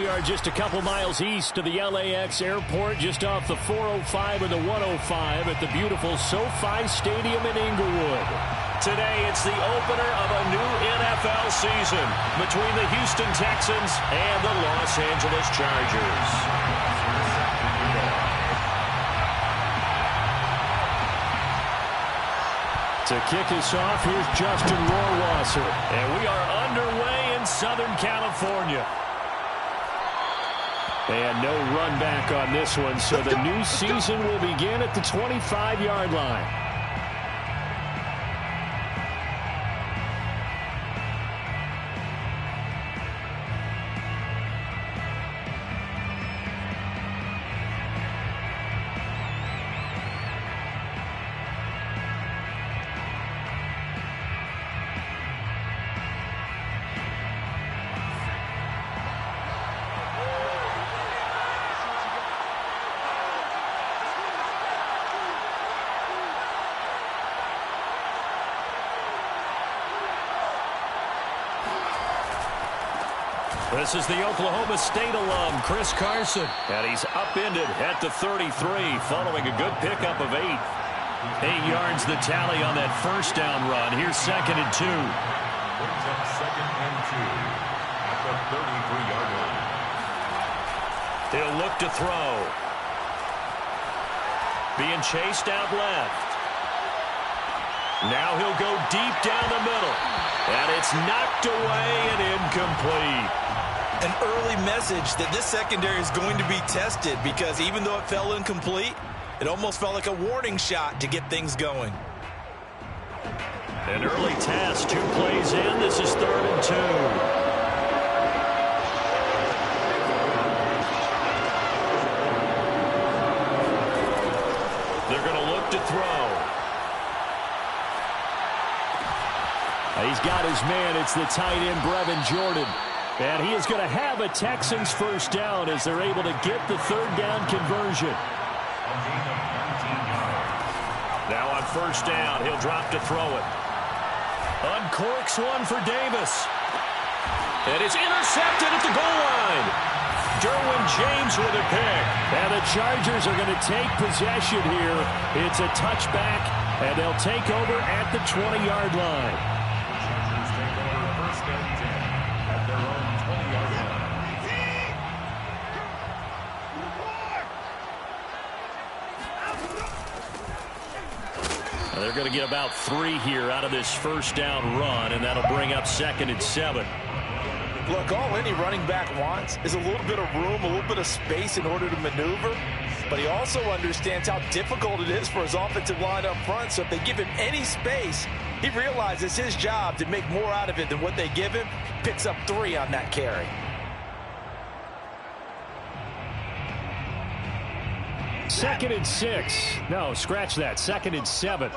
We are just a couple miles east of the LAX airport, just off the 405 and the 105 at the beautiful SoFi Stadium in Inglewood. Today, it's the opener of a new NFL season between the Houston Texans and the Los Angeles Chargers. To kick us off, here's Justin Rohrwasser. And we are underway in Southern California. And no run back on this one, so the new season will begin at the 25-yard line. This is the Oklahoma State alum, Chris Carson. And he's upended at the 33 following a good pickup of 8. 8 yards the tally on that first down run. Here's 2nd and 2. Brings up 2nd and 2 at the 33-yard line. He'll look to throw. Being chased out left. Now he'll go deep down the middle. And it's knocked away and incomplete. An early message that this secondary is going to be tested, because even though it fell incomplete, it almost felt like a warning shot to get things going. An early test, 2 plays in. This is 3rd and 2. They're going to look to throw. He's got his man. It's the tight end, Brevin Jordan. And he is going to have a Texans first down as they're able to get the 3rd down conversion. Now on first down, he'll drop to throw it. Uncorks one for Davis. And it's intercepted at the goal line. Derwin James with a pick. And the Chargers are going to take possession here. It's a touchback, and they'll take over at the 20-yard line. They're going to get about 3 here out of this first down run, and that'll bring up 2nd and 7. Look, all any running back wants is a little bit of room, a little bit of space in order to maneuver. But he also understands how difficult it is for his offensive line up front. So if they give him any space, he realizes his job to make more out of it than what they give him. Picks up 3 on that carry. Second and 6. No, scratch that. 2nd and 7.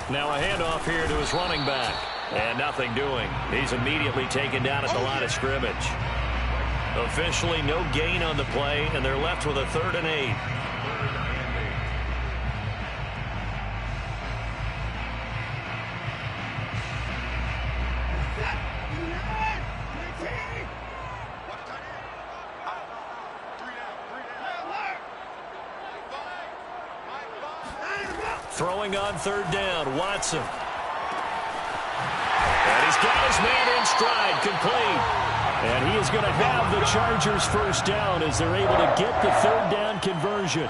Now a handoff here to his running back. And nothing doing. He's immediately taken down at the line of scrimmage. Officially no gain on the play, and they're left with a 3rd and 8. Throwing on 3rd down, Watson. And he's got his man in stride, complete. And he is going to have the Chargers first down as they're able to get the 3rd down conversion.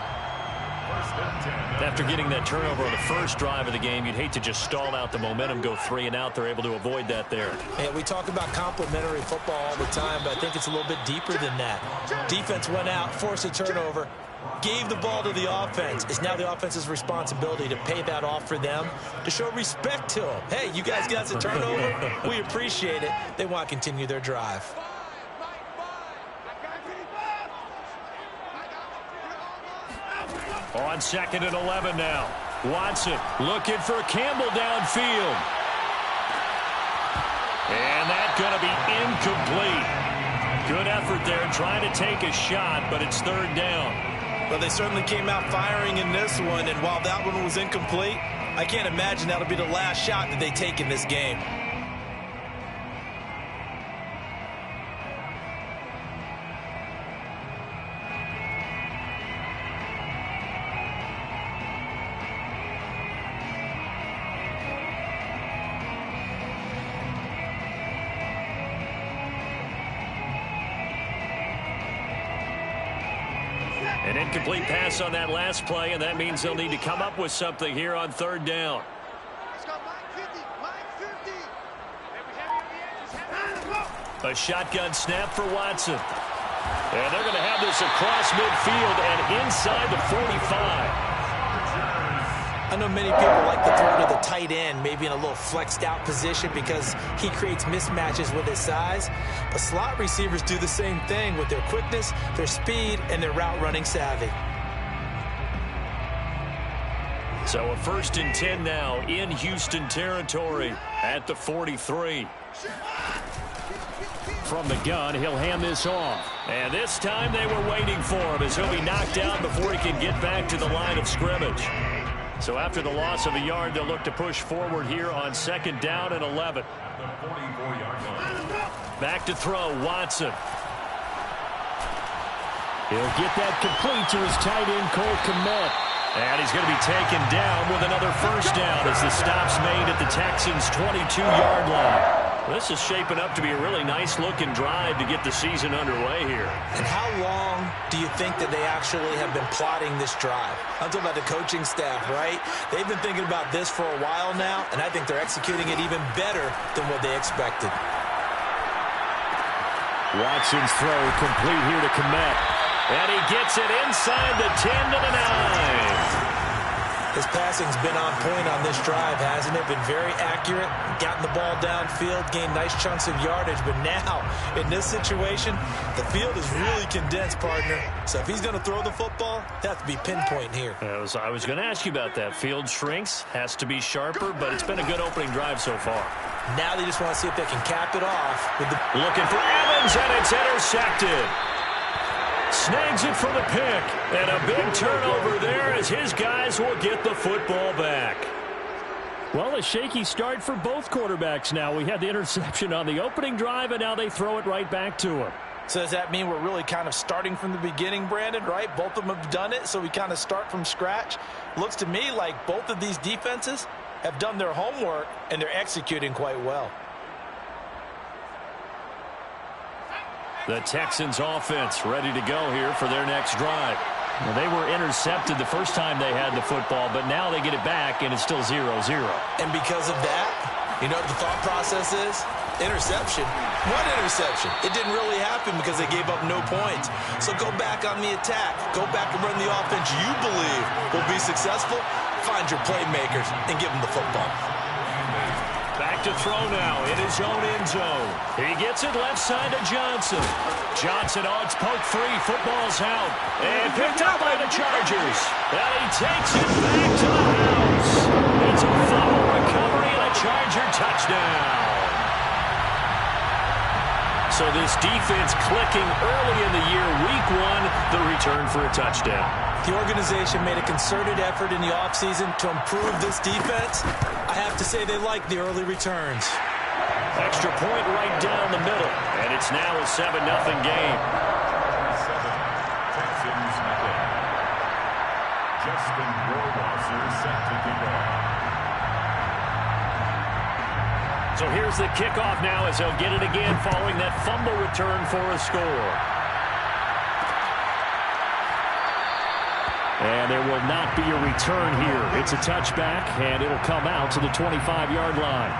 After getting that turnover on the first drive of the game, you'd hate to just stall out the momentum, go 3 and out. They're able to avoid that there. And we talk about complementary football all the time, but I think it's a little bit deeper than that. Defense went out, forced a turnover, gave the ball to the offense. It's now the offense's responsibility to pay that off for them, to show respect to them. Hey, you guys got the turnover. We appreciate it. They want to continue their drive. On 2nd and 11 now. Watson looking for Campbell downfield. And that's going to be incomplete. Good effort there trying to take a shot, but it's 3rd down. Well, they certainly came out firing in this one, and while that one was incomplete, I can't imagine that'll be the last shot that they take in this game. incomplete pass on that last play, and that means they'll need to come up with something here on third down. A shotgun snap for Watson. And they're going to have this across midfield and inside the 45. I know many people like to throw to the tight end, maybe in a little flexed out position because he creates mismatches with his size. But slot receivers do the same thing with their quickness, their speed, and their route running savvy. So a 1st and 10 now in Houston territory at the 43. From the gun, he'll hand this off. And this time they were waiting for him as he'll be knocked out before he can get back to the line of scrimmage. So after the loss of a yard, they'll look to push forward here on 2nd down and 11. Back to throw, Watson. He'll get that complete to his tight end, Cole Kmet. And he's going to be taken down with another 1st down as the stop's made at the Texans' 22-yard line. This is shaping up to be a really nice-looking drive to get the season underway here. And how long do you think that they actually have been plotting this drive? I'm talking about the coaching staff, right? They've been thinking about this for a while now, and I think they're executing it even better than what they expected. Watson's throw complete here to Kmet. And he gets it inside the 10 to the 9. His passing's been on point on this drive, hasn't it? Been very accurate, gotten the ball downfield, gained nice chunks of yardage. But now, in this situation, the field is really condensed, partner. So if he's going to throw the football, it has to be pinpoint here. I was going to ask you about that. Field shrinks, has to be sharper, but it's been a good opening drive so far. Now they just want to see if they can cap it off with the... Looking for Evans, and it's intercepted. Snags it for the pick, and a big turnover there as his guys will get the football back. Well, a shaky start for both quarterbacks now. We had the interception on the opening drive, and now they throw it right back to him. So does that mean we're really kind of starting from the beginning, Brandon, right? Both of them have done it, so we kind of start from scratch. Looks to me like both of these defenses have done their homework, and they're executing quite well. The Texans offense ready to go here for their next drive. Well, they were intercepted the first time they had the football, but now they get it back, and it's still 0-0. And because of that, you know what the thought process is? Interception. One interception. It didn't really happen because they gave up no points. So go back on the attack. Go back and run the offense you believe will be successful. Find your playmakers and give them the football. Back to throw now in his own end zone. He gets it left side to Johnson. Johnson on its poke free. Football's out. And picked up by the Chargers. And he takes it back to the house. It's a fumble recovery and a Charger touchdown. So this defense clicking early in the year. Week 1, the return for a touchdown. The organization made a concerted effort in the offseason to improve this defense. I have to say they like the early returns. Extra point right down the middle. And it's now a 7-0 game. Texans nothing. Justin Rohrwasser set to kick off. So here's the kickoff now as they'll get it again following that fumble return for a score. And there will not be a return here. It's a touchback, and it'll come out to the 25-yard line.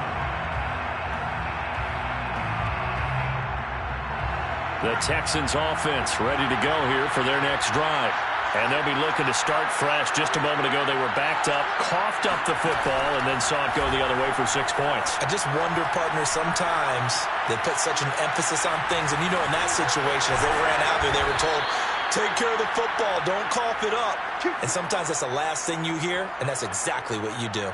The Texans offense ready to go here for their next drive. And they'll be looking to start fresh. Just a moment ago, they were backed up, coughed up the football, and then saw it go the other way for 6 points. I just wonder, partner, sometimes they put such an emphasis on things. And, you know, in that situation, as they ran out there, they were told, take care of the football, don't cough it up. And sometimes that's the last thing you hear, and that's exactly what you do.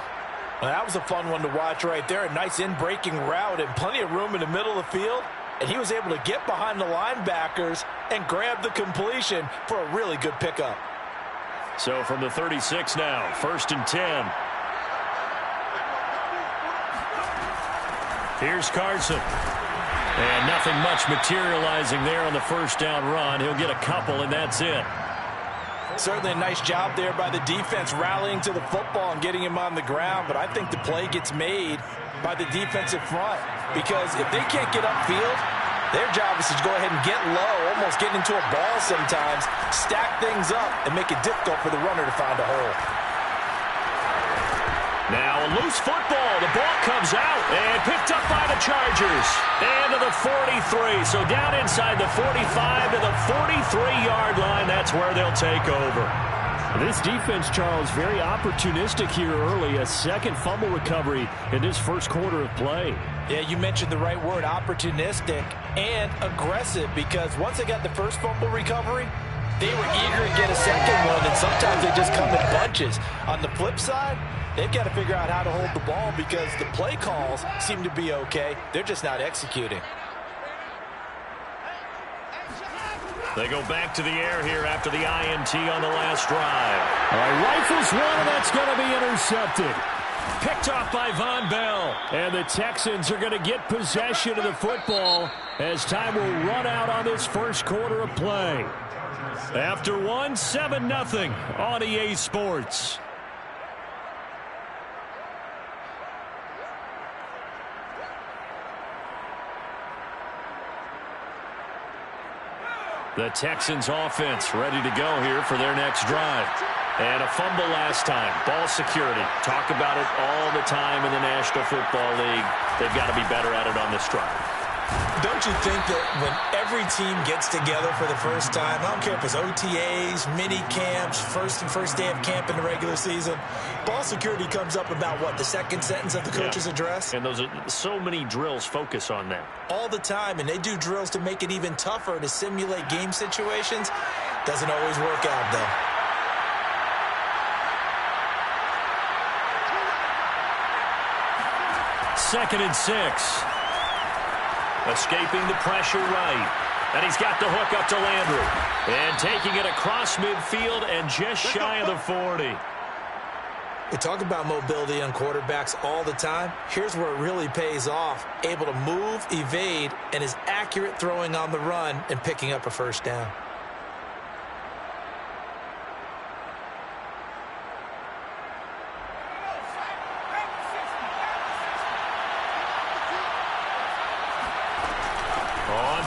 Well, that was a fun one to watch right there. A nice in-breaking route and plenty of room in the middle of the field. And he was able to get behind the linebackers and grab the completion for a really good pickup. So from the 36 now, 1st and 10. Here's Carson. And nothing much materializing there on the 1st down run. He'll get a couple, and that's it. Certainly a nice job there by the defense rallying to the football and getting him on the ground. But I think the play gets made by the defensive front. Because if they can't get upfield, Their job is to go ahead and get low, almost getting into a ball sometimes, stack things up, and make it difficult for the runner to find a hole. Now a loose football. The ball comes out and picked up by the Chargers. And to the 43. So down inside the 45 to the 43-yard line. That's where they'll take over. This defense, Charles, very opportunistic here early. A second fumble recovery in this first quarter of play. Yeah, you mentioned the right word, opportunistic and aggressive, because once they got the first fumble recovery, they were eager to get a second one, and sometimes they just come in bunches. On the flip side, they've got to figure out how to hold the ball because the play calls seem to be okay. They're just not executing. They go back to the air here after the INT on the last drive. All right, rifles one, and that's going to be intercepted. Picked off by Von Bell. And the Texans are going to get possession of the football as time will run out on this first quarter of play. After one, 7-0 on EA Sports. The Texans offense ready to go here for their next drive. And a fumble last time. Ball security. Talk about it all the time in the National Football League. They've got to be better at it on this drive. Don't you think that when every team gets together for the first time, I don't care if it's OTAs, mini camps, first day of camp in the regular season, ball security comes up about, what, the second sentence of the coach's address? And those are so many drills focus on that. All the time, and they do drills to make it even tougher to simulate game situations. Doesn't always work out, though. Second and 6. Escaping the pressure right. And he's got the hook up to Landry. And taking it across midfield and just shy of the 40. We talk about mobility on quarterbacks all the time. Here's where it really pays off. Able to move, evade, and is accurate throwing on the run and picking up a first down.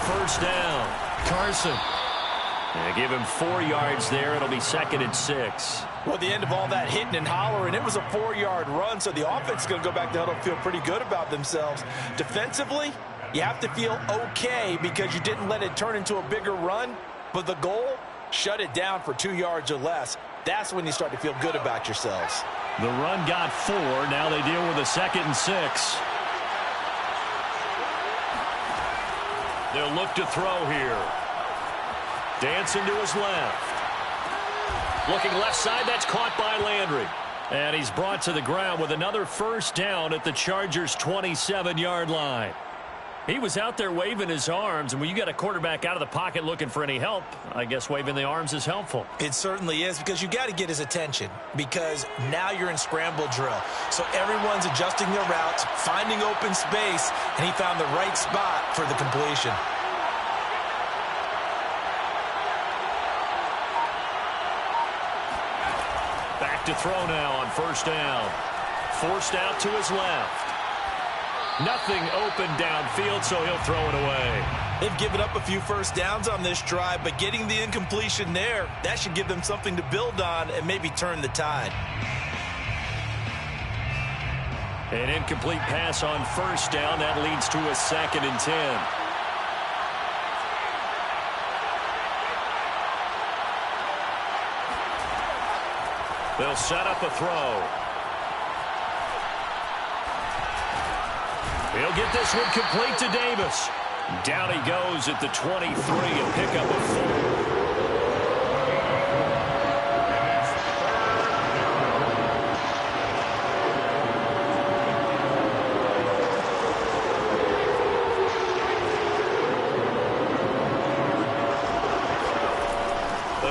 First down. Carson. And give him 4 yards there. It'll be 2nd and 6. Well, at the end of all that hitting and hollering, it was a 4-yard run, so the offense is going to go back to huddle, feel pretty good about themselves. Defensively, you have to feel okay because you didn't let it turn into a bigger run, but the goal, shut it down for 2 yards or less. That's when you start to feel good about yourselves. The run got 4. Now they deal with a 2nd and 6. They'll look to throw here. Dancing to his left. Looking left side, that's caught by Landry. And he's brought to the ground with another first down at the Chargers' 27-yard line. He was out there waving his arms, and when you got a quarterback out of the pocket looking for any help, I guess waving the arms is helpful. It certainly is, because you got to get his attention, because now you're in scramble drill. So everyone's adjusting their routes, finding open space, and he found the right spot for the completion. Back to throw now on first down. Forced out to his left. Nothing open downfield, so he'll throw it away. They've given up a few first downs on this drive, but getting the incompletion there, that should give them something to build on and maybe turn the tide. An incomplete pass on first down. That leads to a 2nd and 10. They'll set up a throw. He'll get this one complete to Davis. Down he goes at the 23, a pickup of 4.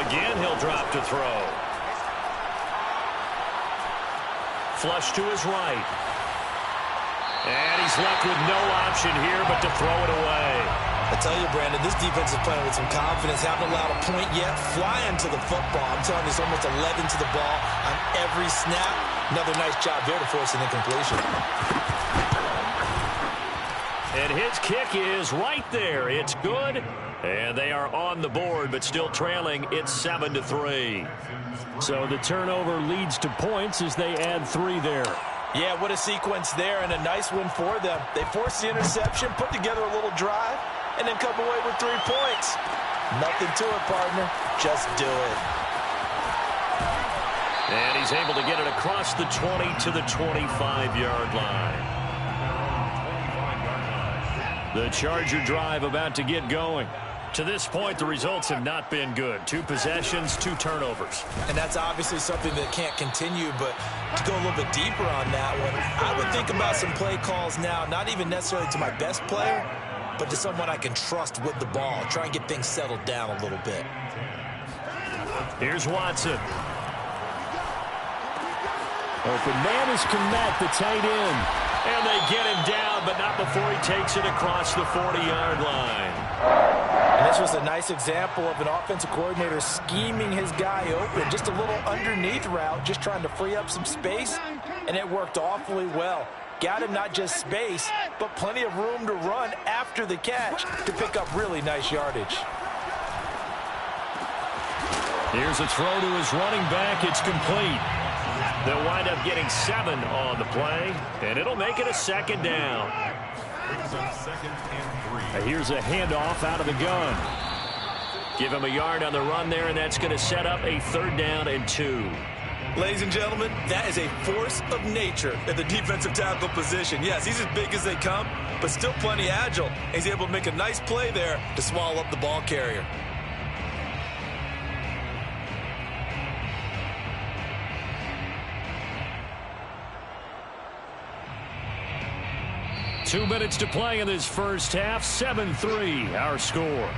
Again, he'll drop to throw. Flush to his right. And he's left with no option here but to throw it away. I tell you, Brandon, this defense is playing with some confidence. Haven't allowed a point yet. Flying to the football. I'm telling you, it's almost 11 to the ball on every snap. Another nice job there to force an incompletion. And his kick is right there. It's good. And they are on the board, but still trailing. It's 7-3. So the turnover leads to points as they add 3 there. Yeah, what a sequence there, and a nice win for them. They forced the interception, put together a little drive, and then come away with 3 points. Nothing to it, partner. Just do it. And he's able to get it across the 20 to the 25-yard line. The Charger drive about to get going. To this point, the results have not been good. 2 possessions, 2 turnovers. And that's obviously something that can't continue, but to go a little bit deeper on that one, I would think about some play calls now, not even necessarily to my best player, but to someone I can trust with the ball. Try and get things settled down a little bit. Here's Watson. Open man is Kmet, the tight end. And they get him down, but not before he takes it across the 40-yard line. And this was a nice example of an offensive coordinator scheming his guy open. Just a little underneath route, just trying to free up some space, and it worked awfully well. Got him not just space, but plenty of room to run after the catch to pick up really nice yardage. Here's a throw to his running back. It's complete. They'll wind up getting 7 on the play, and it'll make it a 2nd down. Here's a handoff out of the gun. Give him a yard on the run there, and that's going to set up a 3rd down and 2. Ladies and gentlemen, that is a force of nature at the defensive tackle position. Yes, he's as big as they come, but still plenty agile. He's able to make a nice play there to swallow up the ball carrier. Two minutes to play in this first half. 7-3, our score.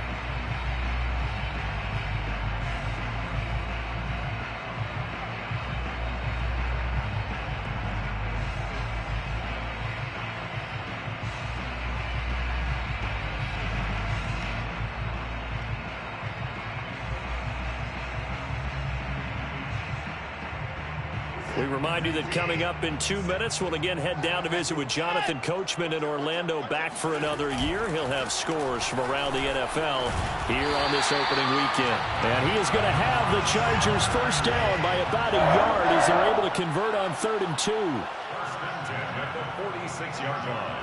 We remind you that coming up in 2 minutes, we'll again head down to visit with Jonathan Coachman in Orlando, back for another year. He'll have scores from around the NFL here on this opening weekend. And he is going to have the Chargers first down by about a yard as they're able to convert on 3rd and 2. First and 10 at the 46-yard line.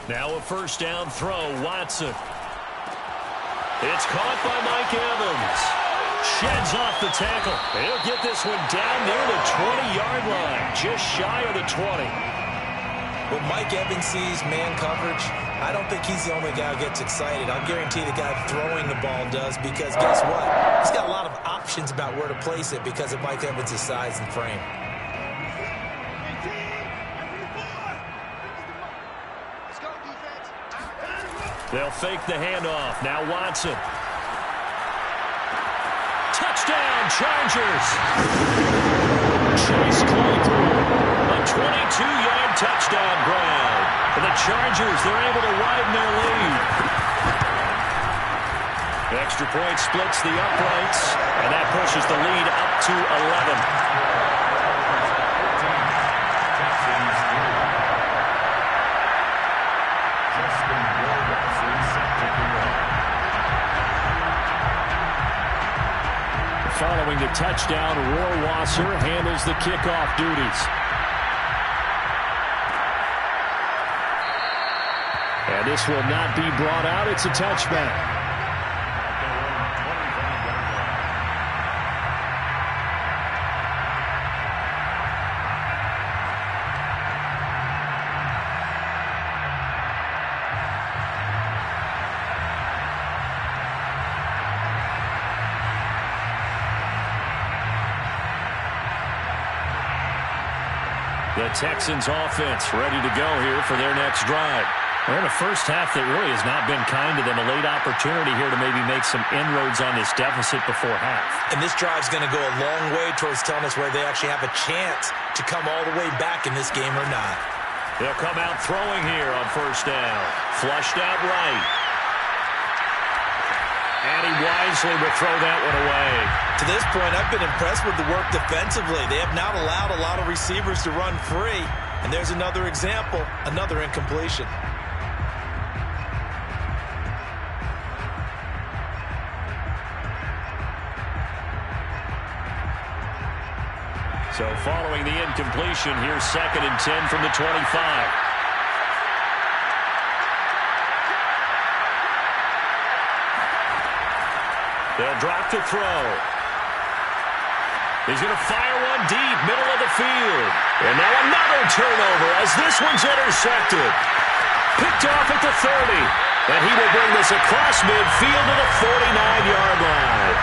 Now a first down throw, Watson. It's caught by Mike Evans. Sheds off the tackle. He'll get this one down near the 20-yard line, just shy of the 20. When Mike Evans sees man coverage, I don't think he's the only guy who gets excited. I'll guarantee the guy throwing the ball does, because guess what? He's got a lot of options about where to place it because of Mike Evans' size and frame. They'll fake the handoff. Now Watson. Touchdown, Chargers. Chase Claypool, a 22-yard touchdown grab. For the Chargers, they're able to widen their lead. The extra point splits the uprights, and that pushes the lead up to 11. Following the touchdown, Rohrwasser handles the kickoff duties. And this will not be brought out. It's a touchback. The Texans offense ready to go here for their next drive. We're in a first half that really has not been kind to them. A late opportunity here to maybe make some inroads on this deficit before half. And this drive's going to go a long way towards telling us where they actually have a chance to come all the way back in this game or not. They'll come out throwing here on first down. Flushed out right. And he wisely will throw that one away. To this point, I've been impressed with the work defensively. They have not allowed a lot of receivers to run free. And there's another example, another incompletion. So following the incompletion, here's 2nd and 10 from the 25. They'll drop to throw. He's going to fire one deep, middle of the field. And now another turnover as this one's intercepted. Picked off at the 30. And he will bring this across midfield to the 49-yard line.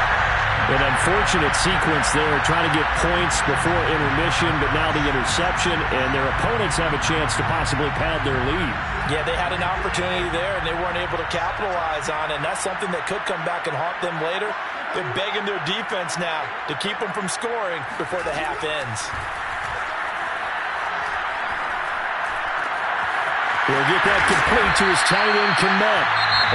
An unfortunate sequence there, trying to get points before intermission, but now the interception, and their opponents have a chance to possibly pad their lead. Yeah, they had an opportunity there, and they weren't able to capitalize on it, and that's something that could come back and haunt them later. They're begging their defense now to keep them from scoring before the half ends. He'll get that complete to his tight end, Kmet.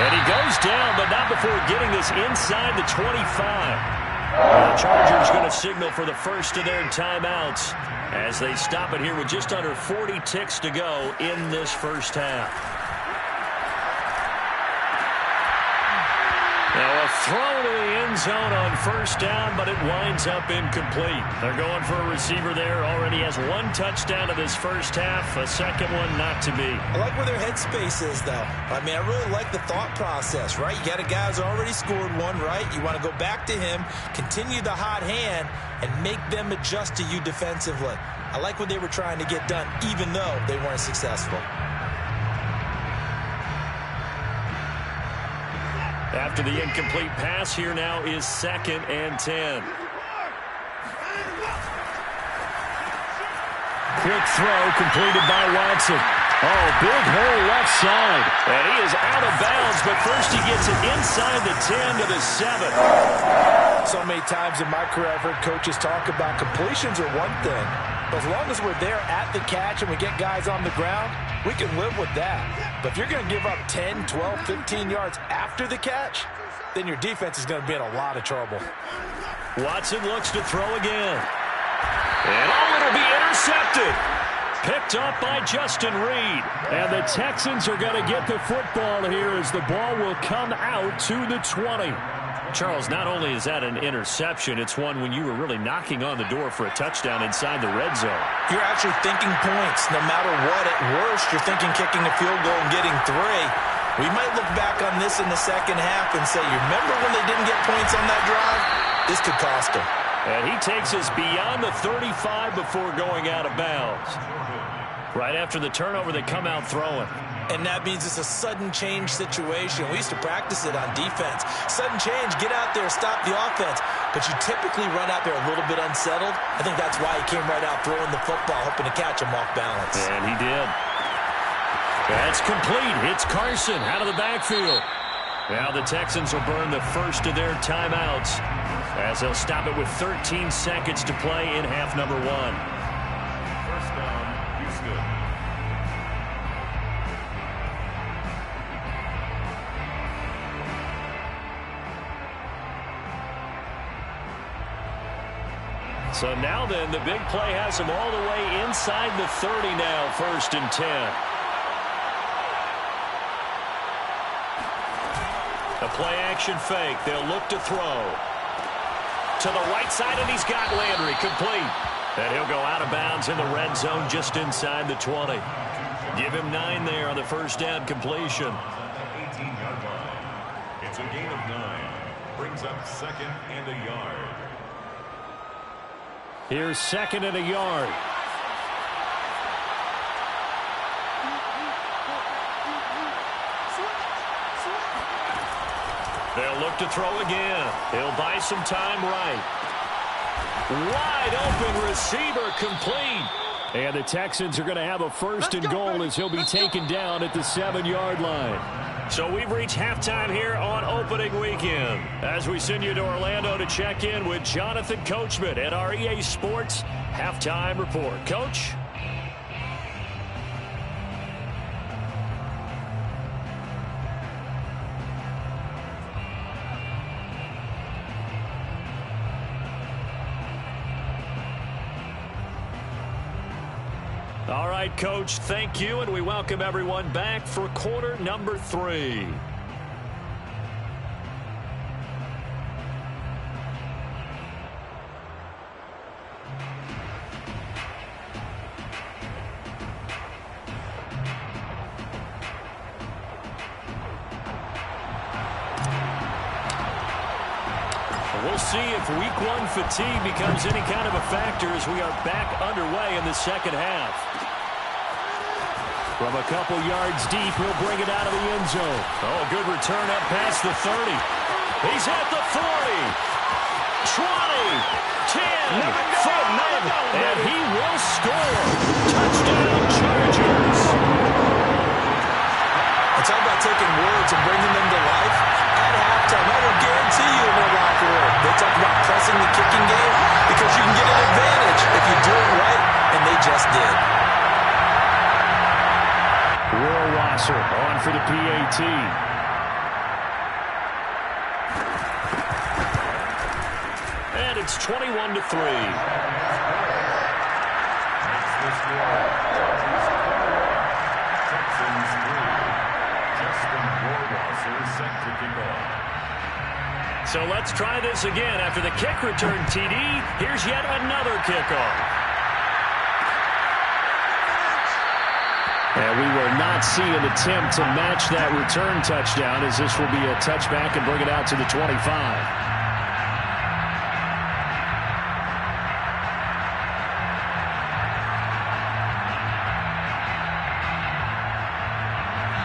And he goes down, but not before getting this inside the 25. The Chargers going to signal for the first of their timeouts as they stop it here with just under 40 ticks to go in this first half. Now a throw to the end zone on first down, but it winds up incomplete. They're going for a receiver there. Already has one touchdown in this first half, a second one not to be. I like where their headspace is, though. I mean, I really like the thought process, right? You got a guy who's already scored one, right? You want to go back to him, continue the hot hand, and make them adjust to you defensively. I like what they were trying to get done, even though they weren't successful. After the incomplete pass, here now is 2nd and 10. Quick throw completed by Watson. Oh, big hole left side. And he is out of bounds, but first he gets it inside the 10 to the 7. So many times in my career, I've heard coaches talk about completions are one thing. But as long as we're there at the catch and we get guys on the ground, we can live with that. But if you're going to give up 10, 12, 15 yards after the catch, then your defense is going to be in a lot of trouble. Watson looks to throw again. And it'll be intercepted. Picked up by Justin Reed. And the Texans are going to get the football here as the ball will come out to the 20. Charles, not only is that an interception, it's one when you were really knocking on the door for a touchdown inside the red zone. You're actually thinking points. No matter what, at worst, you're thinking kicking a field goal and getting 3. We might look back on this in the second half and say, you remember when they didn't get points on that drive? This could cost them. And he takes us beyond the 35 before going out of bounds. Right after the turnover, they come out throwing. And that means it's a sudden change situation. We used to practice it on defense. Sudden change, get out there, stop the offense. But you typically run out there a little bit unsettled. I think that's why he came right out throwing the football, hoping to catch him off balance. And he did. That's complete. It's Carson out of the backfield. Now the Texans will burn the first of their timeouts as they'll stop it with 13 seconds to play in half number 1. First down, Houston. So now then, the big play has them all the way inside the 30 now, 1st and 10. A play-action fake. They'll look to throw. To the right side, and he's got Landry complete. And he'll go out of bounds in the red zone just inside the 20. Give him 9 there on the first down completion. At the 18-yard line. It's a gain of 9. Brings up 2nd and a yard. Here's 2nd and a yard. They'll look to throw again. He'll buy some time right. Wide open receiver complete. And the Texans are going to have a 1st and goal as he'll be taken down at the 7-yard line. So we've reached halftime here on opening weekend as we send you to Orlando to check in with Jonathan Coachman at our EA Sports Halftime Report. Coach? All right, Coach, thank you, and we welcome everyone back for quarter number 3. We'll see if week 1 fatigue becomes any kind of a factor as we are back underway in the second half. From a couple yards deep, he'll bring it out of the end zone. Oh, good return up past the 30. He's at the 40, 20, 10, 5, and he will score. Touchdown, Chargers. It's all about taking words and bringing them to life at halftime. I will guarantee you in their locker room, they talk about pressing the kicking game because you can get an advantage if you do it right, and they just did. Rohrwasser on for the PAT. And it's 21-3. So let's try this again. After the kick return TD, here's yet another kickoff. And we will not see an attempt to match that return touchdown, as this will be a touchback and bring it out to the 25.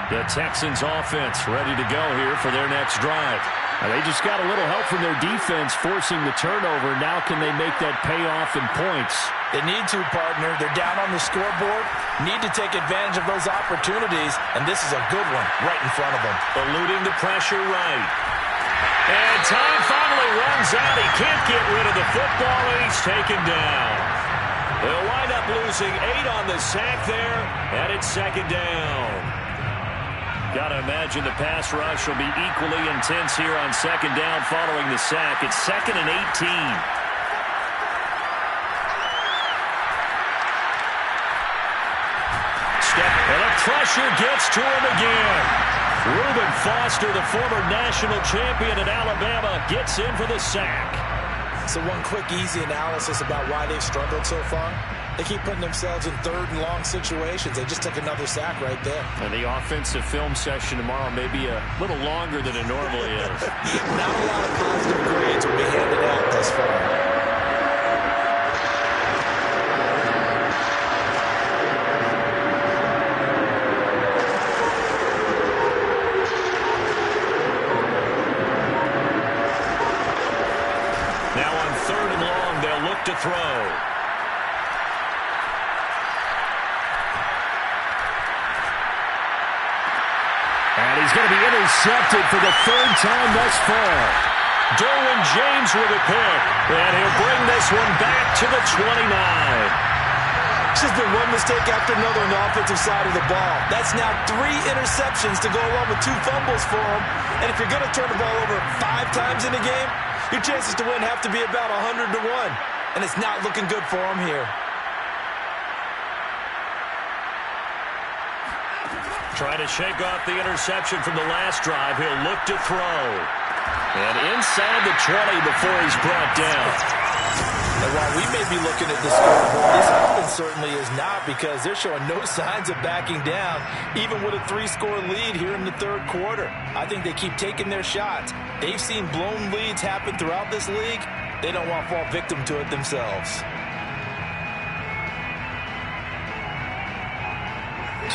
The Texans offense ready to go here for their next drive. Now, they just got a little help from their defense forcing the turnover. Now can they make that payoff in points? They need to, partner. They're down on the scoreboard. Need to take advantage of those opportunities, and this is a good one right in front of them. Eluding the pressure right. And time finally runs out. He can't get rid of the football, and he's taken down. They'll wind up losing 8 on the sack there, and it's second down. Got to imagine the pass rush will be equally intense here on second down following the sack. It's 2nd and 18. And the pressure gets to him again. Reuben Foster, the former national champion at Alabama, gets in for the sack. So one quick, easy analysis about why they've struggled so far. They keep putting themselves in 3rd and long situations. They just took another sack right there. And the offensive film session tomorrow may be a little longer than it normally is. Not a lot of positive grades will be handed out thus far. Now on 3rd and long, they'll look to throw. And he's going to be intercepted for the 3rd time thus far. Derwin James with a pick. And he'll bring this one back to the 29. It's just been one mistake after another on the offensive side of the ball. That's now 3 interceptions to go along with 2 fumbles for him. And if you're going to turn the ball over 5 times in a game, your chances to win have to be about 100 to 1. And it's not looking good for him here. Trying to shake off the interception from the last drive. He'll look to throw. And inside the 20 before he's brought down. And while we may be looking at the scoreboard, this offense certainly is not, because they're showing no signs of backing down, even with a 3-score lead here in the 3rd quarter. I think they keep taking their shots. They've seen blown leads happen throughout this league. They don't want to fall victim to it themselves.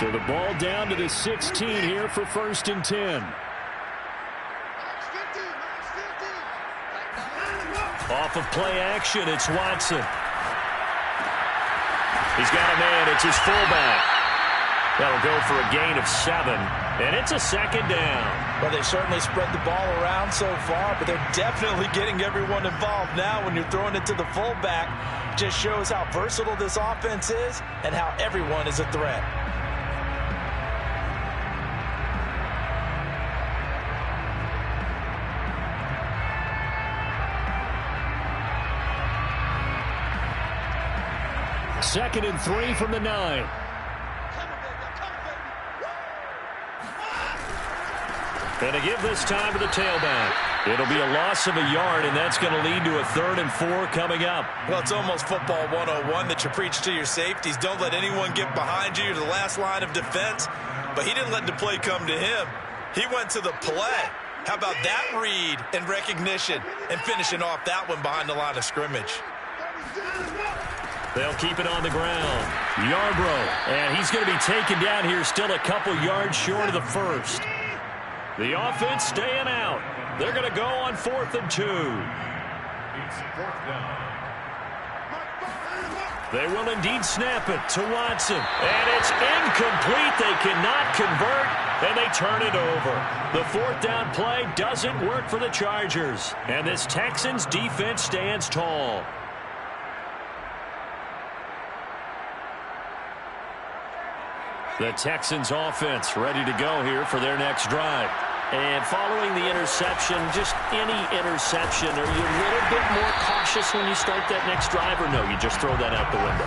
So the ball down to the 16 here for 1st and 10. Off of play action, it's Watson. He's got a man. It's his fullback. That'll go for a gain of 7. And it's a 2nd down. Well, they certainly spread the ball around so far, but they're definitely getting everyone involved now when you're throwing it to the fullback. Just shows how versatile this offense is and how everyone is a threat. Second and 3 from the 9. And to give this time to the tailback. It'll be a loss of a yard, and that's going to lead to a 3rd and 4 coming up. Well, it's almost football 101 that you preach to your safeties. Don't let anyone get behind you. You're the last line of defense. But he didn't let the play come to him. He went to the play. How about that read and recognition and finishing off that one behind the line of scrimmage? They'll keep it on the ground. Yarbrough, and he's going to be taken down here, still a couple yards short of the first. The offense staying out. They're going to go on 4th and 2. It's 4th down. They will indeed snap it to Watson. And it's incomplete. They cannot convert, and they turn it over. The 4th down play doesn't work for the Chargers. And this Texans defense stands tall. The Texans offense ready to go here for their next drive. And following the interception, just any interception, are you a little bit more cautious when you start that next drive, or no, you just throw that out the window?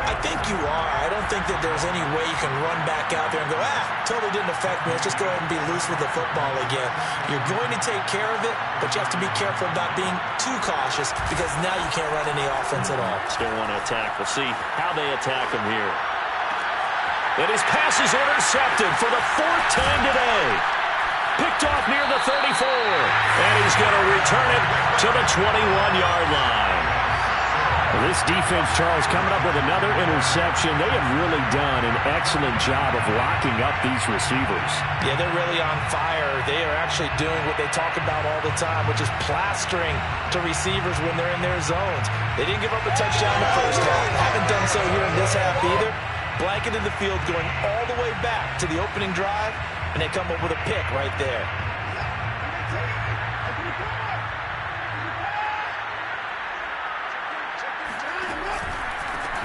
I think you are. I don't think that there's any way you can run back out there and go, totally didn't affect me. Let's just go ahead and be loose with the football again. You're going to take care of it, but you have to be careful about being too cautious because now you can't run any offense at all. Still want to attack. We'll see how they attack him here. And his pass is intercepted for the 4th time today. Picked off near the 34. And he's going to return it to the 21-yard line. Well, this defense, Charles, coming up with another interception. They have really done an excellent job of locking up these receivers. Yeah, they're really on fire. They are actually doing what they talk about all the time, which is plastering to receivers when they're in their zones. They didn't give up a touchdown in the first half. Haven't done so here in this half either. Blanketed the field going all the way back to the opening drive, and they come up with a pick right there.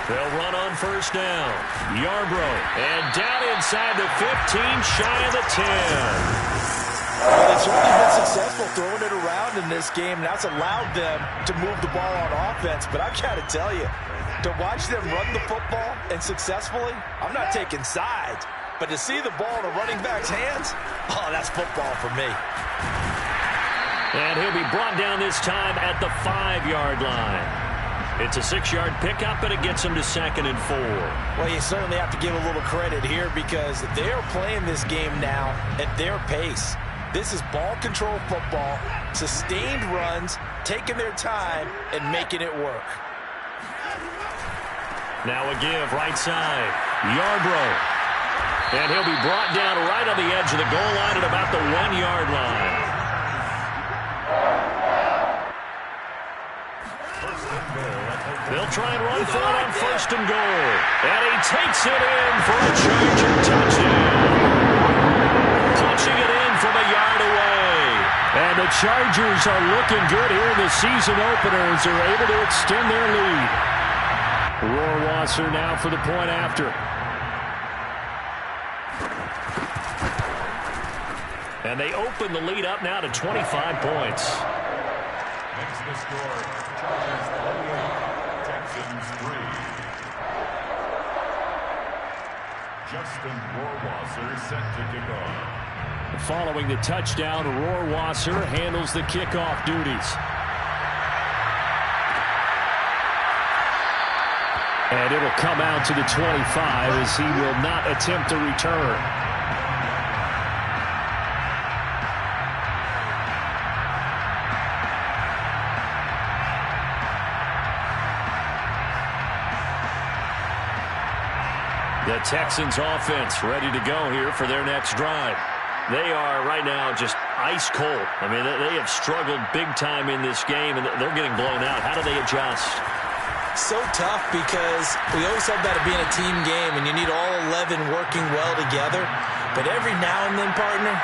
They'll run on 1st down. Yarbrough, and down inside the 15, shy of the 10. Well, they've certainly been successful throwing it around in this game. That's allowed them to move the ball on offense. But I've got to tell you, to watch them run the football and successfully, I'm not taking sides. But to see the ball in a running back's hands, oh, that's football for me. And he'll be brought down this time at the 5-yard line. It's a 6-yard pickup, and it gets him to 2nd and 4. Well, you certainly have to give a little credit here because they're playing this game now at their pace. This is ball control football, sustained runs, taking their time, and making it work. Now a give, right side. Yarbrough. And he'll be brought down right on the edge of the goal line at about the 1-yard line. They'll try and run for it on 1st and goal. And he takes it in for a Charger touchdown. Punching it in from a yard away. And the Chargers are looking good here in the season opener as they're able to extend their lead. Rohrwasser now for the point after. And they open the lead up now to 25 points. Next to score, Chargers 28, Texans 3. Justin Rohrwasser set to kick off. Following the touchdown, Rohrwasser handles the kickoff duties. And it'll come out to the 25 as he will not attempt to return. The Texans offense ready to go here for their next drive. They are right now just ice cold. I mean, they have struggled big time in this game, and they're getting blown out. How do they adjust? So tough because we always talk about it being a team game, and you need all 11 working well together. But every now and then, partner,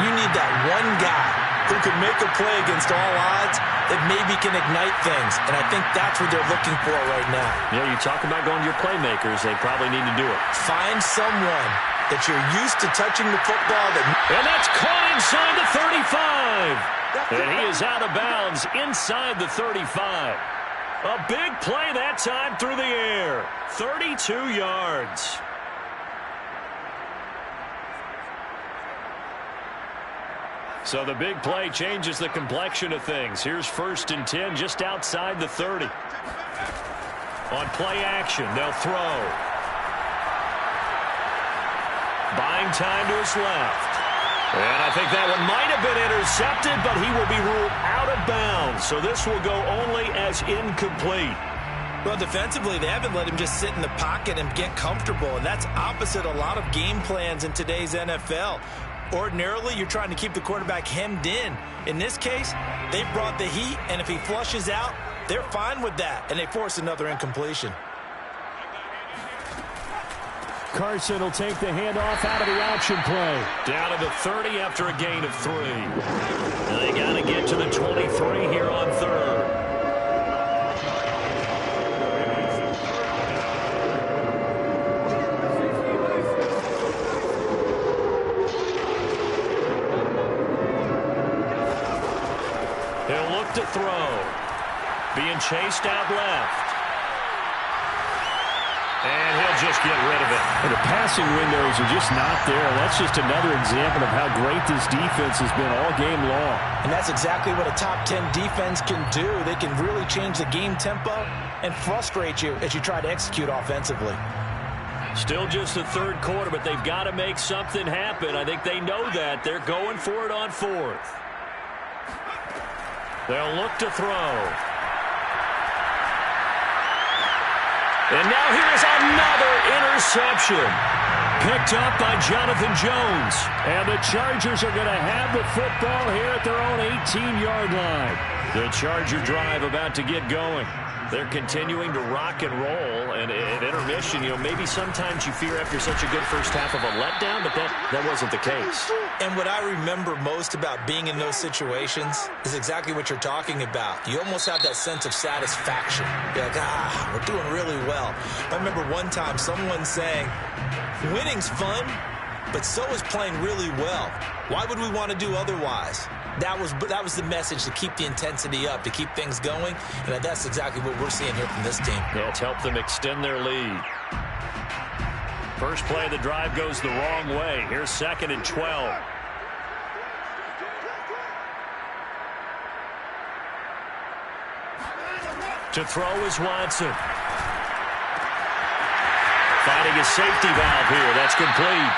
you need that one guy who can make a play against all odds that maybe can ignite things. And I think that's what they're looking for right now. You know, you talk about going to your playmakers, they probably need to do it. Find someone that you're used to touching the football. And that's caught inside the 35. And he is out of bounds inside the 35. A big play that time through the air. 32 yards. So the big play changes the complexion of things. Here's 1st and 10 just outside the 30. On play action, they'll throw. Buying time to his left. And I think that one might have been intercepted, but he will be ruled out of bounds. So this will go only as incomplete. Well, defensively, they haven't let him just sit in the pocket and get comfortable, and that's opposite a lot of game plans in today's NFL. Ordinarily, you're trying to keep the quarterback hemmed in. In this case, they brought the heat, and if he flushes out, they're fine with that, and they force another incompletion. Carson will take the handoff out of the option play. Down to the 30 after a gain of 3. They got to get to the 23 here on 3rd. He'll look to throw. Being chased out left. And he'll just get rid of it. And the passing windows are just not there. That's just another example of how great this defense has been all game long. And that's exactly what a top 10 defense can do. They can really change the game tempo and frustrate you as you try to execute offensively. Still just the 3rd quarter, but they've got to make something happen. I think they know that. They're going for it on 4th. They'll look to throw. And now here's another interception. Picked up by Jonathan Jones. And the Chargers are going to have the football here at their own 18-yard line. The Charger drive about to get going. They're continuing to rock and roll. And at intermission, maybe sometimes you fear after such a good first half of a letdown, but that wasn't the case. And what I remember most about being in those situations is exactly what you're talking about. You almost have that sense of satisfaction. You're like, we're doing really well. I remember one time someone saying, winning's fun, but so is playing really well. Why would we want to do otherwise? That was the message, to keep the intensity up, to keep things going, and that's exactly what we're seeing here from this team. Yeah, it's helped them extend their lead. First play of the drive goes the wrong way. Here's 2nd and 12. To throw is Watson. Finding a safety valve here. That's complete.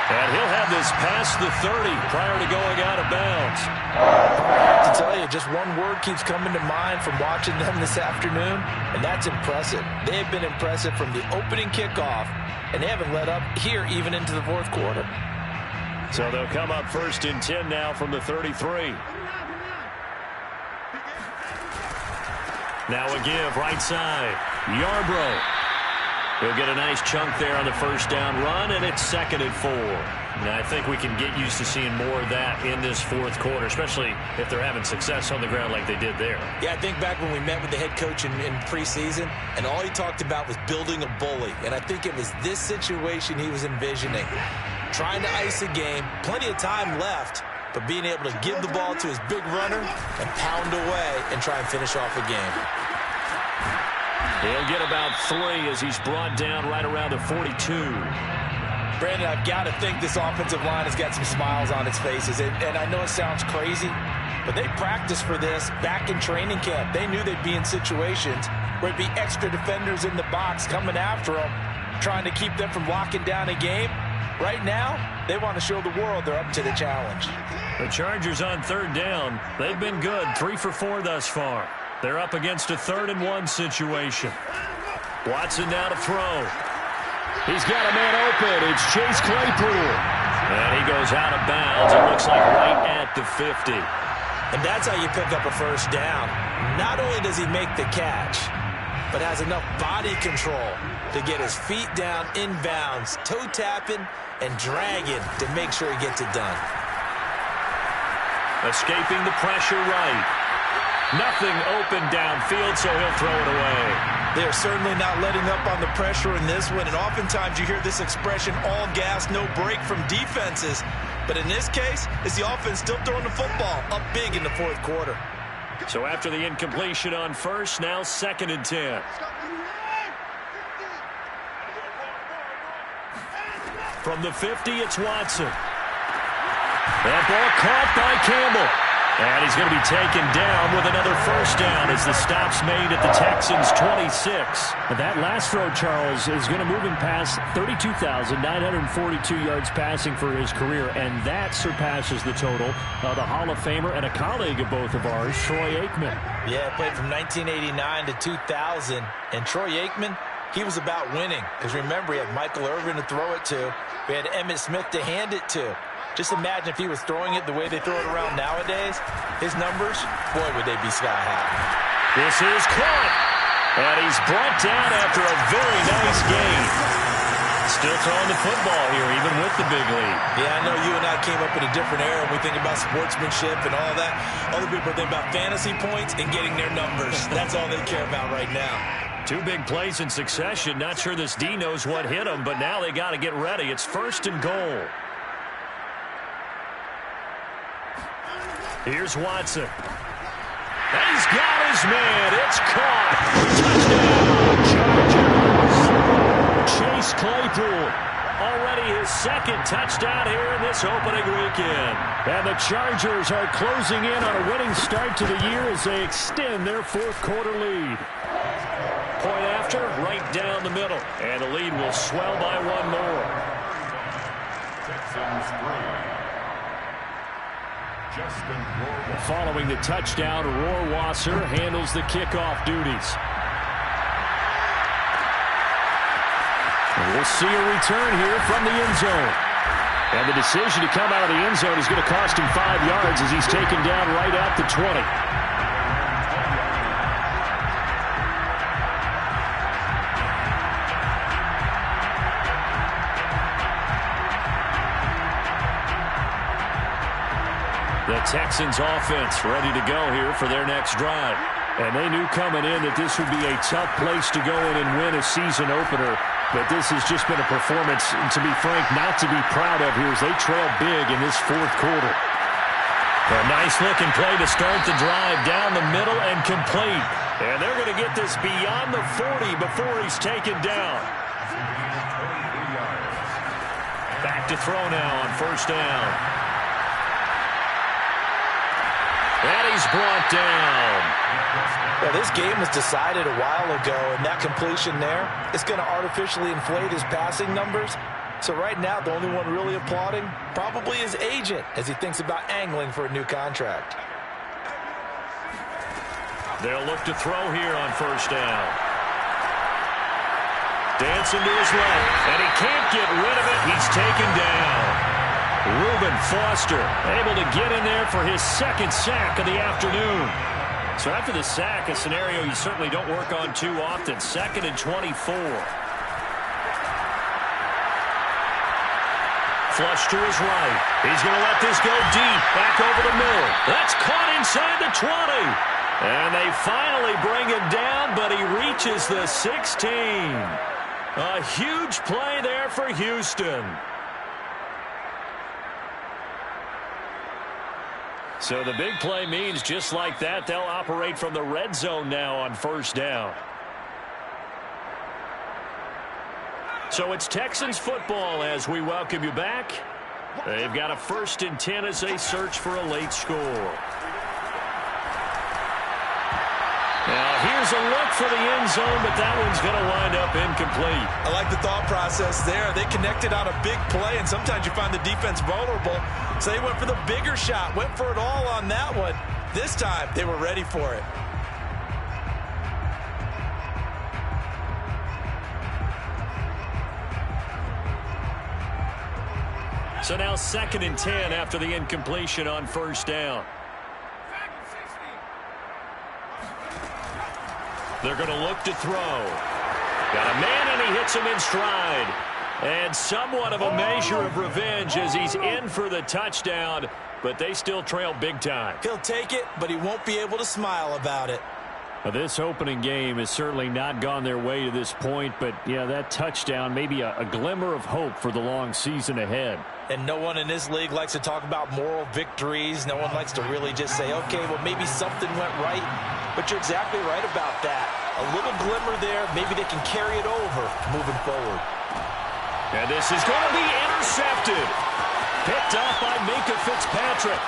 And he'll have this past the 30 prior to going out of bounds. I have to tell you, just one word keeps coming to mind from watching them this afternoon, and that's impressive. They have been impressive from the opening kickoff, and they haven't let up here even into the 4th quarter. So they'll come up 1st and 10 now from the 33. Now a give right side. Yarbrough. He'll get a nice chunk there on the first down run, and it's 2nd and 4. Now, I think we can get used to seeing more of that in this 4th quarter, especially if they're having success on the ground like they did there. Yeah, I think back when we met with the head coach in preseason, and all he talked about was building a bully. And I think it was this situation he was envisioning. Trying to ice a game, plenty of time left, but being able to give the ball to his big runner and pound away and try and finish off a game. He'll get about 3 as he's brought down right around the 42. Brandon, I've got to think this offensive line has got some smiles on its faces. And I know it sounds crazy, but they practiced for this back in training camp. They knew they'd be in situations where there'd be extra defenders in the box coming after them, trying to keep them from locking down a game. Right now, they want to show the world they're up to the challenge. The Chargers on 3rd down. They've been good, 3 for 4 thus far. They're up against a 3rd and 1 situation. Watson now to throw. He's got a man open. It's Chase Claypool. And he goes out of bounds. It looks like right at the 50. And that's how you pick up a first down. Not only does he make the catch, but has enough body control to get his feet down inbounds, toe tapping and dragging to make sure he gets it done. Escaping the pressure right. Nothing open downfield, so he'll throw it away. They are certainly not letting up on the pressure in this one, and oftentimes you hear this expression, all gas, no break from defenses. But in this case, it's the offense still throwing the football up big in the 4th quarter. So after the incompletion on 1st, now 2nd and 10. From the 50, it's Watson. That ball caught by Campbell. And he's going to be taken down with another first down as the stop's made at the Texans' 26. That last throw, Charles, is going to move him past 32,942 yards passing for his career, and that surpasses the total of the Hall of Famer and a colleague of both of ours, Troy Aikman. Yeah, played from 1989 to 2000, and Troy Aikman, he was about winning. Because remember, he had Michael Irvin to throw it to. We had Emmitt Smith to hand it to. Just imagine if he was throwing it the way they throw it around nowadays. His numbers, boy, would they be sky high. This is caught. And he's brought down after a very nice gain. Still throwing the football here, even with the big lead. Yeah, I know you and I came up in a different era. We think about sportsmanship and all that. Other people think about fantasy points and getting their numbers. That's all they care about right now. 2 big plays in succession. Not sure this D knows what hit him, but now they got to get ready. It's 1st and goal. Here's Watson. And he's got his man. It's caught. Touchdown, Chargers. Chase Claypool. Already his 2nd touchdown here in this opening weekend. And the Chargers are closing in on a winning start to the year as they extend their 4th quarter lead. Point after, right down the middle. And the lead will swell by 1 more. Texans 3. Following the touchdown, Rohrwasser handles the kickoff duties. We'll see a return here from the end zone. And the decision to come out of the end zone is going to cost him 5 yards as he's taken down right at the 20. The Texans offense ready to go here for their next drive. And they knew coming in that this would be a tough place to go in and win a season opener. But this has just been a performance, and to be frank, not to be proud of here as they trail big in this 4th quarter. A nice-looking play to start the drive down the middle and complete. And they're going to get this beyond the 40 before he's taken down. Back to throw now on 1st down. And he's brought down. Well, this game was decided a while ago, and that completion there is going to artificially inflate his passing numbers. So right now, the only one really applauding probably his agent as he thinks about angling for a new contract. They'll look to throw here on 1st down. Dancing to his left, and he can't get rid of it. He's taken down. Reuben Foster able to get in there for his 2nd sack of the afternoon. So after the sack, a scenario you certainly don't work on too often. 2nd and 24. Flush to his right. He's going to let this go deep. Back over the middle. That's caught inside the 20. And they finally bring him down, but he reaches the 16. A huge play there for Houston. So the big play means just like that, they'll operate from the red zone now on 1st down. So it's Texans football as we welcome you back. They've got a 1st and 10 as they search for a late score. Now here's a look for the end zone, but that one's going to wind up incomplete. I like the thought process there. They connected on a big play, and sometimes you find the defense vulnerable. So they went for the bigger shot, went for it all on that one. This time, they were ready for it. So now 2nd and 10 after the incompletion on 1st down. They're going to look to throw. Got a man, and he hits him in stride. And somewhat of a measure of revenge as he's in for the touchdown, but they still trail big time. He'll take it, but he won't be able to smile about it. Now, this opening game has certainly not gone their way to this point, but, yeah, that touchdown may be a glimmer of hope for the long season ahead. And no one in this league likes to talk about moral victories. No one likes to really just say, okay, well, maybe something went right. But you're exactly right about that. A little glimmer there. Maybe they can carry it over moving forward. And this is going to be intercepted. Picked up by Minkah Fitzpatrick.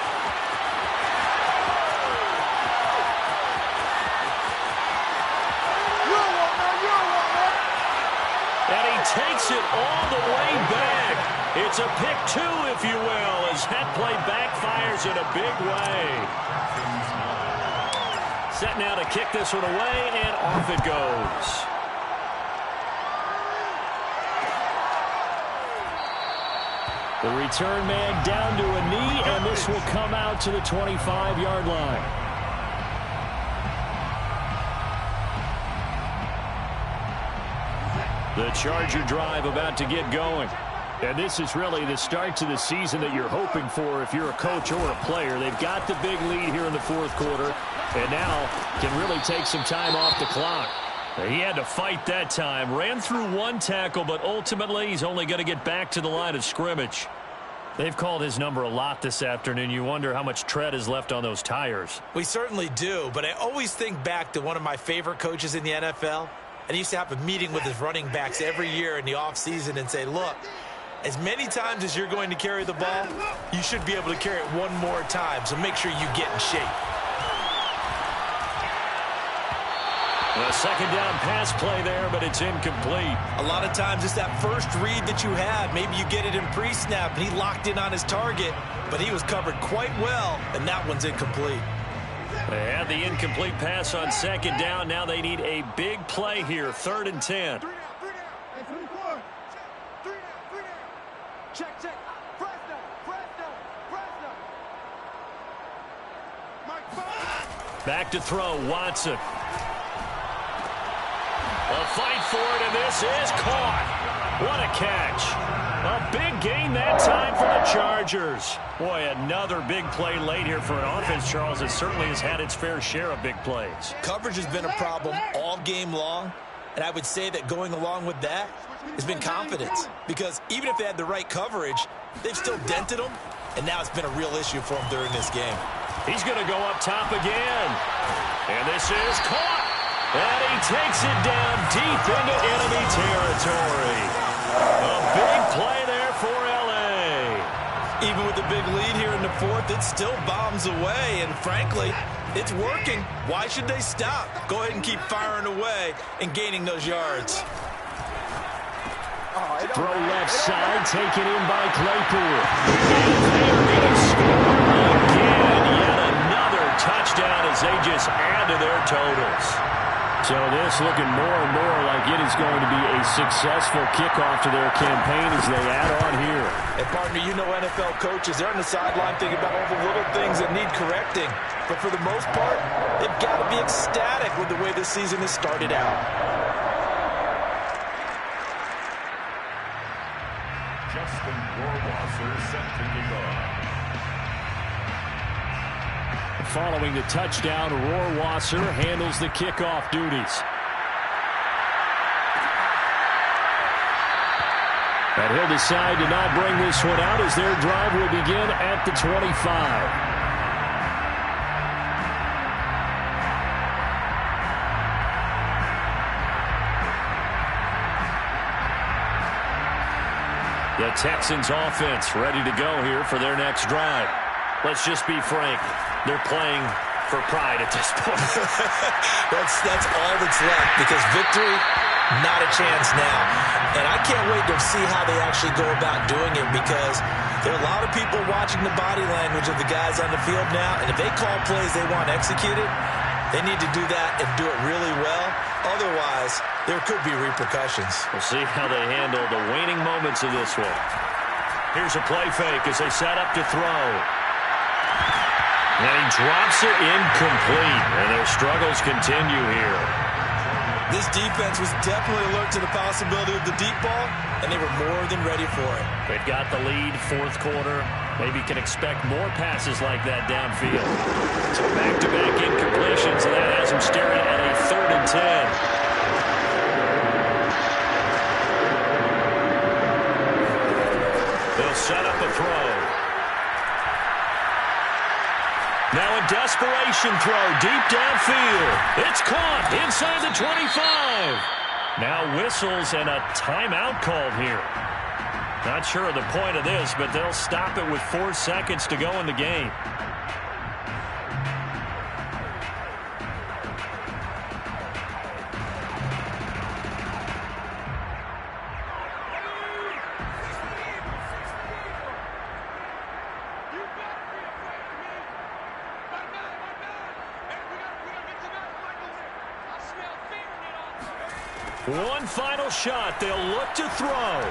And he takes it all the way back. It's a pick two, if you will, as that play backfires in a big way. Set now to kick this one away, and off it goes. The return man down to a knee, and this will come out to the 25-yard line. The Charger drive about to get going. And this is really the start to the season that you're hoping for if you're a coach or a player. They've got the big lead here in the fourth quarter, and now can really take some time off the clock. He had to fight that time. Ran through one tackle, but ultimately he's only going to get back to the line of scrimmage. They've called his number a lot this afternoon. You wonder how much tread is left on those tires. We certainly do, but I always think back to one of my favorite coaches in the NFL. And he used to have a meeting with his running backs every year in the offseason and say, look, as many times as you're going to carry the ball, you should be able to carry it one more time, so make sure you get in shape. A second down pass play there, but it's incomplete. A lot of times it's that first read that you had. Maybe you get it in pre-snap, and he locked in on his target, but he was covered quite well, and that one's incomplete. They had the incomplete pass on second down. Now they need a big play here, 3rd and 10. Back to throw, Watson. A fight for it, and this is caught. What a catch. A big gain that time for the Chargers. Boy, another big play late here for an offense, Charles, that certainly has had its fair share of big plays. Coverage has been a problem all game long, and I would say that going along with that has been confidence. Because even if they had the right coverage, they've still dented them, and now it's been a real issue for them during this game. He's going to go up top again. And this is caught. And he takes it down deep into enemy territory. A big play there for L.A. Even with the big lead here in the fourth, it still bombs away. And frankly, it's working. Why should they stop? Go ahead and keep firing away and gaining those yards. Throw left side, taken in by Claypool. And they're going to score again. Yet another touchdown as they just add to their totals. So this looking more and more like it is going to be a successful kickoff to their campaign as they add on here. And partner, you know NFL coaches, they're on the sideline thinking about all the little things that need correcting. But for the most part, they've got to be ecstatic with the way this season has started out. Justin Rohrwasser set to kick off. Following the touchdown, Rohrwasser handles the kickoff duties. And he'll decide to not bring this one out as their drive will begin at the 25. The Texans offense ready to go here for their next drive. Let's just be frank. They're playing for pride at this point. that's all that's left, because victory, not a chance now. And I can't wait to see how they actually go about doing it, because there are a lot of people watching the body language of the guys on the field now, and if they call plays they want executed, they need to do that and do it really well. Otherwise, there could be repercussions. We'll see how they handle the waning moments of this one. Here's a play fake as they set up to throw. And he drops it incomplete, and their struggles continue here. This defense was definitely alert to the possibility of the deep ball, and they were more than ready for it. They've got the lead, fourth quarter. Maybe can expect more passes like that downfield. So back-to-back incompletions, and that has them staring at a 3rd and 10. They'll set up a throw. Now a desperation throw deep downfield. It's caught inside the 25. Now whistles and a timeout called here. Not sure of the point of this, but they'll stop it with 4 seconds to go in the game. One final shot. They'll look to throw.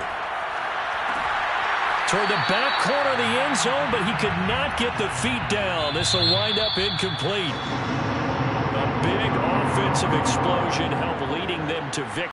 Toward the back corner of the end zone, but he could not get the feet down. This will wind up incomplete. A big offensive explosion helped leading them to victory.